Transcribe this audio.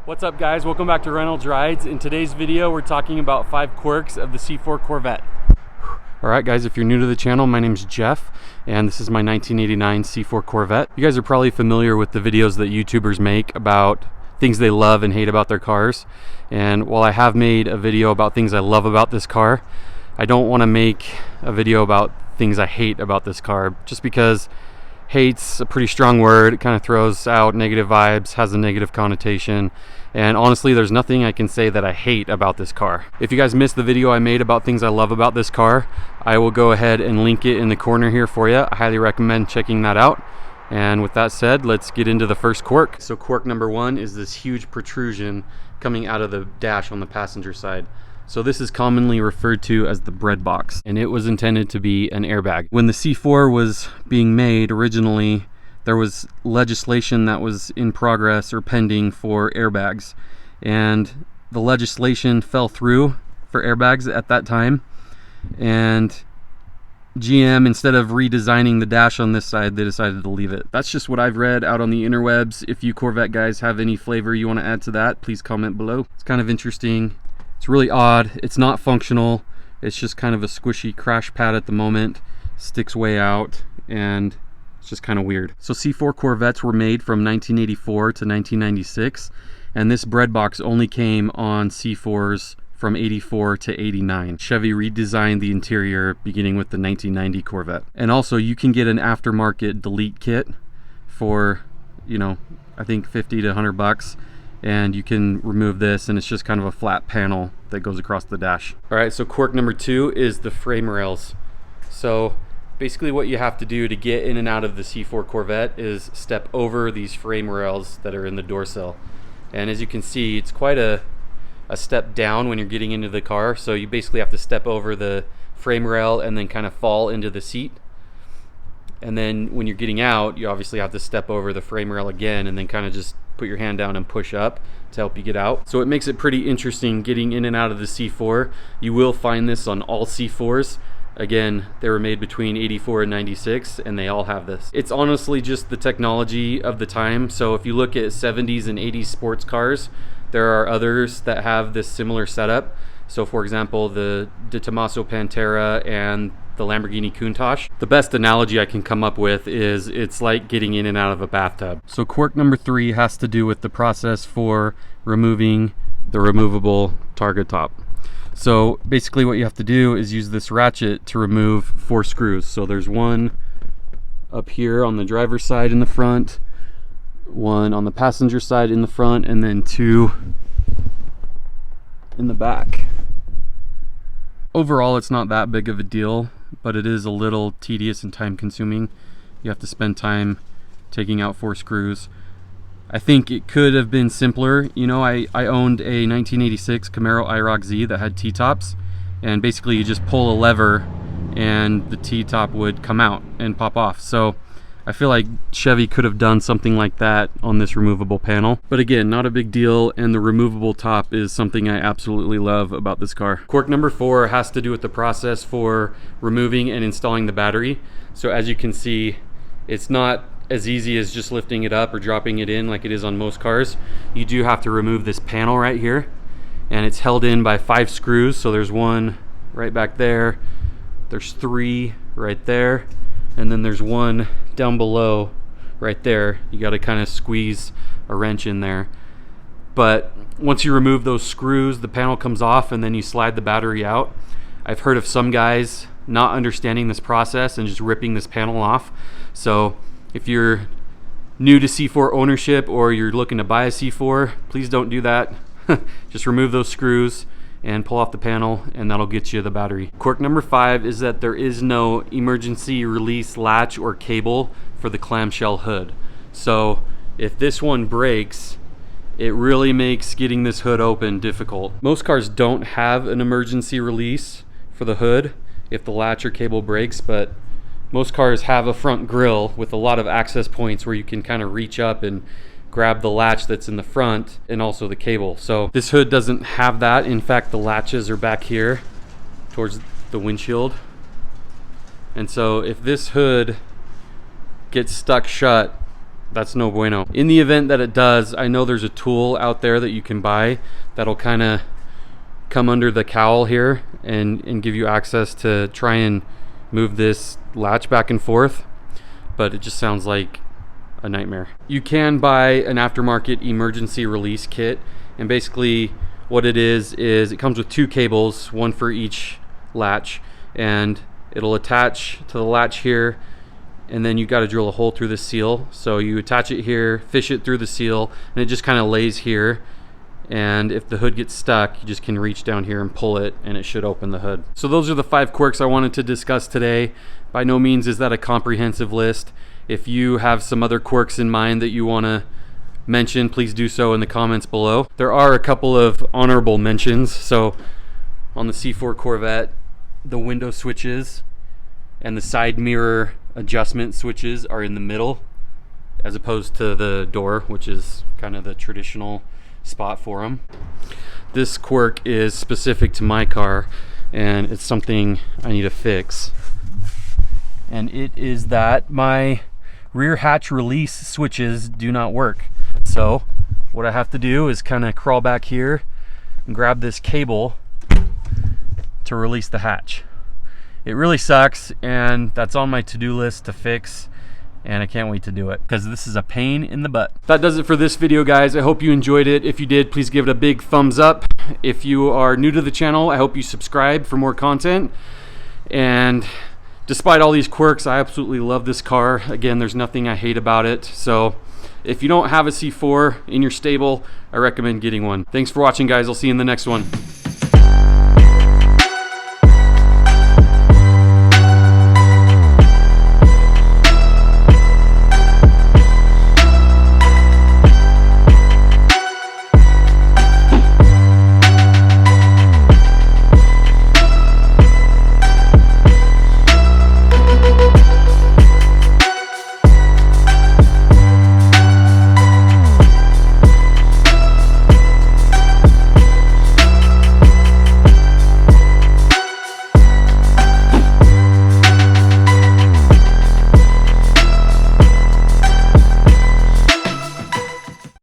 What's up guys, welcome back to Reynolds Rides. In today's video we're talking about 5 quirks of the C4 Corvette. Alright guys, if you're new to the channel, my name's Jeff and this is my 1989 C4 Corvette. You guys are probably familiar with the videos that YouTubers make about things they love and hate about their cars. And while I have made a video about things I love about this car, I don't want to make a video about things I hate about this car, just because hate's a pretty strong word. It kind of throws out negative vibes, has a negative connotation, and honestly there's nothing I can say that I hate about this car. If you guys missed the video I made about things I love about this car, I will go ahead and link it in the corner here for you. I highly recommend checking that out. And with that said, let's get into the first quirk. So quirk number 1 is this huge protrusion coming out of the dash on the passenger side. So this is commonly referred to as the Breadbox, and it was intended to be an airbag. When the C4 was being made originally, there was legislation that was in progress or pending for airbags, and the legislation fell through for airbags at that time, and GM, instead of redesigning the dash on this side, they decided to leave it. That's just what I've read out on the interwebs. If you Corvette guys have any flavor you want to add to that, please comment below. It's kind of interesting. It's really odd. It's not functional. It's just kind of a squishy crash pad at the moment. Sticks way out and it's just kind of weird. So C4 Corvettes were made from 1984 to 1996, and this Breadbox only came on C4s from 84 to 89. Chevy redesigned the interior beginning with the 1990 Corvette. And also you can get an aftermarket delete kit for, you know, I think 50 to 100 bucks. And you can remove this, and it's just kind of a flat panel that goes across the dash. All right, so quirk number 2 is the frame rails. So basically what you have to do to get in and out of the C4 Corvette is step over these frame rails that are in the door sill. And as you can see, it's quite a step down when you're getting into the car. So you basically have to step over the frame rail and then kind of fall into the seat. And then when you're getting out, you obviously have to step over the frame rail again and then kind of just put your hand down and push up to help you get out. So it makes it pretty interesting getting in and out of the C4. You will find this on all C4s. Again, they were made between 84 and 96 and they all have this. It's honestly just the technology of the time. So if you look at 70s and 80s sports cars, there are others that have this similar setup. So for example, the De Tomaso Pantera and the Lamborghini Countach. The best analogy I can come up with is it's like getting in and out of a bathtub. So quirk number 3 has to do with the process for removing the removable targa top. So basically what you have to do is use this ratchet to remove 4 screws. So there's one up here on the driver's side in the front, one on the passenger side in the front, and then 2 in the back. Overall, it's not that big of a deal, but it is a little tedious and time consuming. You have to spend time taking out 4 screws. I think it could have been simpler. You know, I owned a 1986 Camaro IROC Z that had T-tops, and basically you just pull a lever and the T-top would come out and pop off. So I feel like Chevy could have done something like that on this removable panel. But again, not a big deal, and the removable top is something I absolutely love about this car. Quirk number 4 has to do with the process for removing and installing the battery. So as you can see, it's not as easy as just lifting it up or dropping it in like it is on most cars. You do have to remove this panel right here, and it's held in by 5 screws. So there's one right back there, there's 3 right there, and then there's one down below right there. You got to kind of squeeze a wrench in there. But once you remove those screws, the panel comes off and then you slide the battery out. I've heard of some guys not understanding this process and just ripping this panel off. So if you're new to C4 ownership or you're looking to buy a C4, please don't do that. Just remove those screws and pull off the panel, and that'll get you the battery. Quirk number 5 is that there is no emergency release latch or cable for the clamshell hood. So if this one breaks, it really makes getting this hood open difficult. Most cars don't have an emergency release for the hood if the latch or cable breaks, but most cars have a front grille with a lot of access points where you can kind of reach up and grab the latch that's in the front and also the cable. So this hood doesn't have that. In fact, the latches are back here towards the windshield. And so if this hood gets stuck shut, that's no bueno. In the event that it does, I know there's a tool out there that you can buy that'll kind of come under the cowl here and give you access to try and move this latch back and forth, but it just sounds like a nightmare. You can buy an aftermarket emergency release kit, and basically what it is it comes with 2 cables, one for each latch, and it'll attach to the latch here, and then you got to drill a hole through the seal. So you attach it here, fish it through the seal, and it just kind of lays here, and if the hood gets stuck, you just can reach down here and pull it and it should open the hood. So those are the 5 quirks I wanted to discuss today. By no means is that a comprehensive list. If you have some other quirks in mind that you want to mention, please do so in the comments below. There are a couple of honorable mentions. So on the C4 Corvette, the window switches and the side mirror adjustment switches are in the middle, as opposed to the door, which is kind of the traditional spot for them. This quirk is specific to my car, and it's something I need to fix. And it is that my rear hatch release switches do not work. So what I have to do is kind of crawl back here and grab this cable to release the hatch. It really sucks, and that's on my to-do list to fix, and I can't wait to do it because this is a pain in the butt. That does it for this video, guys. I hope you enjoyed it. If you did, please give it a big thumbs up. If you are new to the channel, I hope you subscribe for more content. And despite all these quirks, I absolutely love this car. Again, there's nothing I hate about it. So if you don't have a C4 in your stable, I recommend getting one. Thanks for watching, guys. I'll see you in the next one.